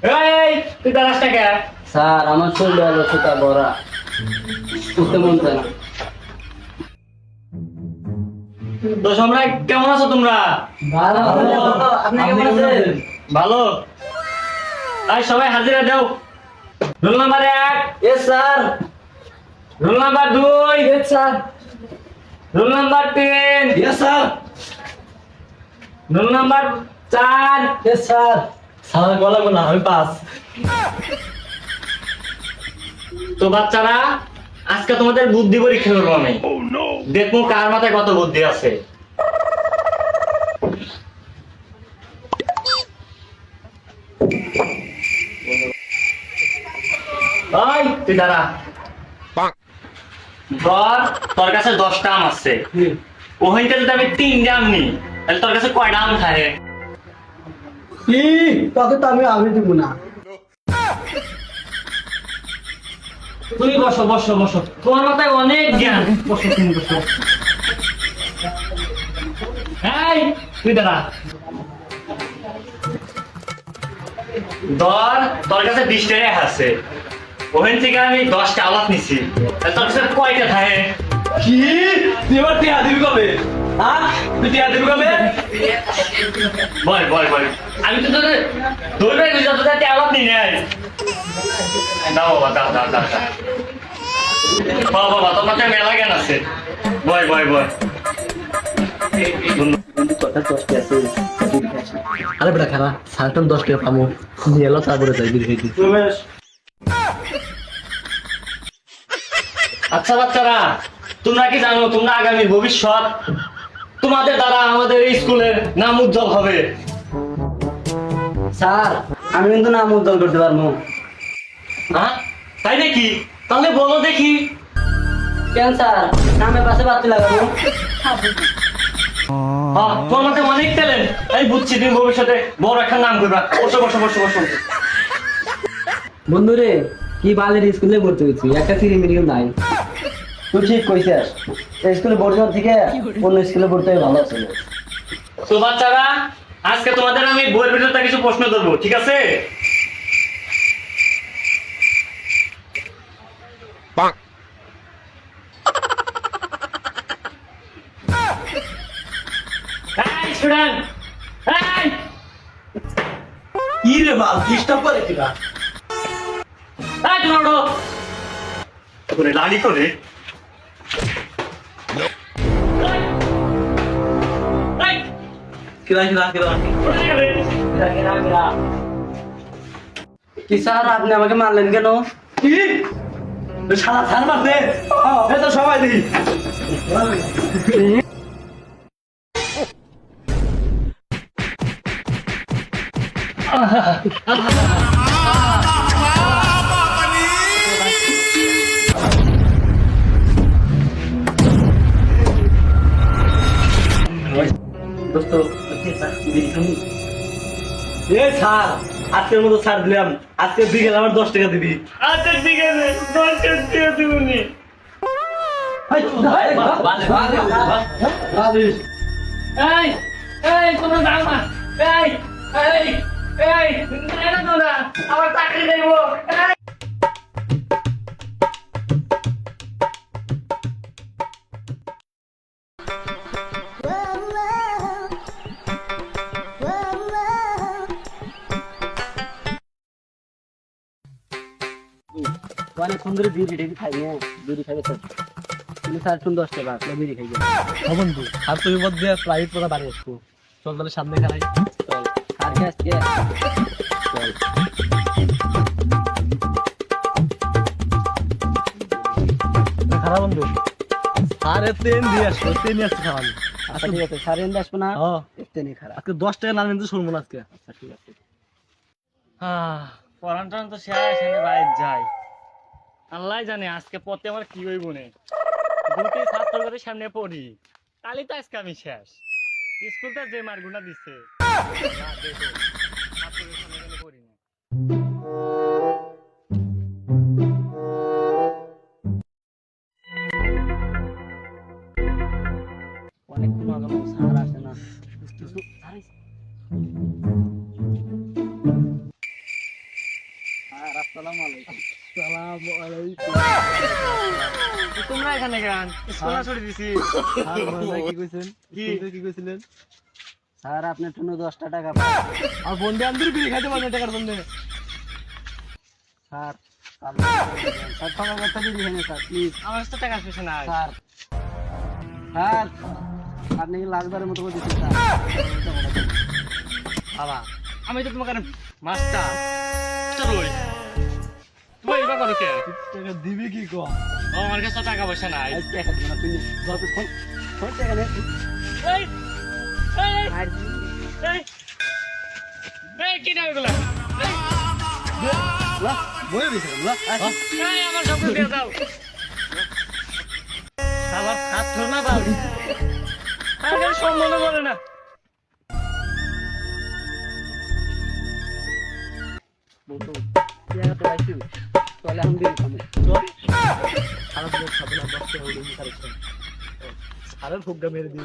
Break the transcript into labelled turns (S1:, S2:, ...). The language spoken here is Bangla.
S1: এই তুই দাঁড়াস না কে?
S2: স্যার আমার শরীর অসুস্থতা বড়া উঠতে মন চায় না।
S1: তো তোমরা কেমন আছো তোমরা?
S2: ভালো আপনি কেমন আছেন?
S1: ভালো। তাই সবাই হাজিরা দাও। Roll number 1,
S2: yes sir.
S1: Roll number 2,
S2: yes sir.
S1: Roll number 3,
S2: yes sir.
S1: Roll number 4।
S2: Yes sir.
S3: Sir গলা না আমি পাস।
S1: তো বাচ্চারা আজকে তোমাদের বুদ্ধি পরীক্ষা করবো আমি। দেখবো কার মাথায় কত বুদ্ধি আছে। ওই তুই দাঁড়া। ধর তোর কাছে 10টা আম আছে, ওখানটা যদি আমি 3 আম নিই তাহলে তোর কাছে কয়টা আম থাকে?
S2: কি তত তো আমি দিব না।
S1: তুমি বসো বসো বসো, তোমার মাথায় অনেক জ্ঞান। বসো তুমি বসো। এই তুই দাঁড়া। ধর তোর কাছে 20 টাকা আছে, ওখান থেকে আমি 10টা আলাপ নিছি, তাহলে তোর কাছে কয়টা থাকে?
S3: কি তুই এবার টিয়া দিবি কবে? হ্যাঁ তুই টিয়া দিবি কবে?
S1: বল বল বল। আমি তো তোদের ধরবে যতটা আলাপ নিই নাই। দাও বাবা, দাও দাও দাও দাও। বাবা তোর মাথায় মেলা জ্ঞান আছে। বয় বয় বয়।
S2: আরে বেটা খারা সালটন 10 টাকা পামু নিয়ে এলো তারপরে যাই বিল খাইতে।
S1: আচ্ছা বাচ্চারা, তোমরা কি জানো তোমরা আগামী ভবিষ্যৎ? তোমাদের দ্বারা আমাদের এই স্কুলের নাম উজ্জ্বল হবে।
S2: স্যার আমি কিন্তু নাম উজ্জ্বল করতে পারবো।
S1: হ্যাঁ তাই নাকি? তাহলে বলো দেখি।
S2: কেন স্যার নামের পাশে বাতি লাগাবো?
S1: তোমার মধ্যে অনেক ট্যালেন্ট। এই বুঝছি তুমি ভবিষ্যতে বড় একটা নাম করবা। বসো বসো বসো বসো।
S2: বন্ধুরে কি বালের স্কুলে ভর্তি হয়েছি, একটা ফ্রি মিডিয়াম নাই। তুই ঠিক কইছিস, এই স্কুলে ভর্তি হওয়ার থেকে অন্য স্কুলে ভর্তি হয়ে ভালো আছে।
S1: তো বাচ্চারা আজকে তোমাদের আমি বইয়ের ভিতরে কিছু প্রশ্ন দেবো, ঠিক আছে? এই স্টুডেন্ট, এই
S3: কি রে বাল ডিস্টার্ব করে কিরা?
S1: এই তোমরা ওঠো। করে লাড়ি করে। এই
S3: কিরা কিরা কিরা
S2: কি স্যার আপনি আমাকে মারলেন কেন?
S3: কি শালা ছাড় মারতে? এ তো সবাই দিই।
S2: দোস্ত
S3: এ স্যার আজকের মতো ছাড় দিলাম, আজকে বিকেল আমার 10 টাকা দিবি।
S1: আচ্ছা ঠিক আছে, 10 টাকা দিবনি। এই এই তোমরা যাও না। এই এই এই না তোমরা আমার চাকরি দেবো।
S2: অনেক সুন্দর বিড়ি টেডি খাই না, বিড়ি খাই স্যার তুমি স্যার তুমি 10 টাকা আপনি বিড়ি খাই
S3: বন্ধু আর তুই মধ্যে প্রাইভেট পড়া বাড়ি আসবো, চল তাহলে সামনে খালাই
S2: চল আর কি আজকে চল
S3: খারাপ বন্ধু আরে তেন দিয়ে আসবো, তেন আসছে খাওয়ানি।
S2: আচ্ছা ঠিক আছে স্যার এন্ড আসবো না
S3: হ্যাঁ
S2: এতে নেই খারাপ।
S3: আজকে 10 টাকা না কিন্তু শুনবো না আজকে।
S2: আচ্ছা ঠিক আছে
S1: পড়ান টরান তো শেষ, এনে বাইরে যাই। আল্লাহ জানে আজকে পথে আমার কি হইব নে। দুটি ছাত্রদের সামনে পড়ি, তাহলে তো আজকে আমি শেষ। স্কুলটা যে মারগুনা দিচ্ছে, আল্লাহ দেখো, ছাত্রদের সামনে কেন পড়ি না।
S2: অনেকক্ষণ আগে স্যার আসে না। আসসালামু আলাইকুম।
S3: আসসালামু আলাইকুম।
S1: তোমরা এখানে গান স্কুল না ছড়ি দিছি
S3: স্যার বলেন কি কইছেন?
S1: কি?
S3: স্কুলে কি কইছিলেন?
S2: স্যার আপনার জন্য 10টা টাকা পাই।
S3: আর বন্ধে আন্দুর বিড়ি খাইতে পারবেন টাকার বন্ধে।
S2: স্যার স্যার টাকা কথা দিবেন না স্যার প্লিজ।
S1: আমার কাছে তো টাকা পয়সা নাই
S2: স্যার স্যার আপনি কি লাখবারের মতো করে দিচ্ছেন স্যার?
S1: বাবা আমি তো তোমাকে মাস্টার চলই তুমি এবার করো কে
S3: টাকা দিবি কি কো?
S1: আমার কাছে তো টাকা পয়সা নাই
S2: এই টাকা দিবেন না তুমি। যত ফোন ফোন টাকা নেই।
S1: এই এই এই এই কি নাম এগুলা
S2: লা বয়ে দিছেন লা।
S1: এই আমার সব দিয়ে দাও আমার হাত ধর না বাবু আগে সম্মান করে না
S2: বলতো টাকা তো পাইছি। তাহলে আমি দিই আমি।
S3: সারা দিন খাবে না বসতে হলো নি কারেকশন। সারা ফুগা মেরে দিই।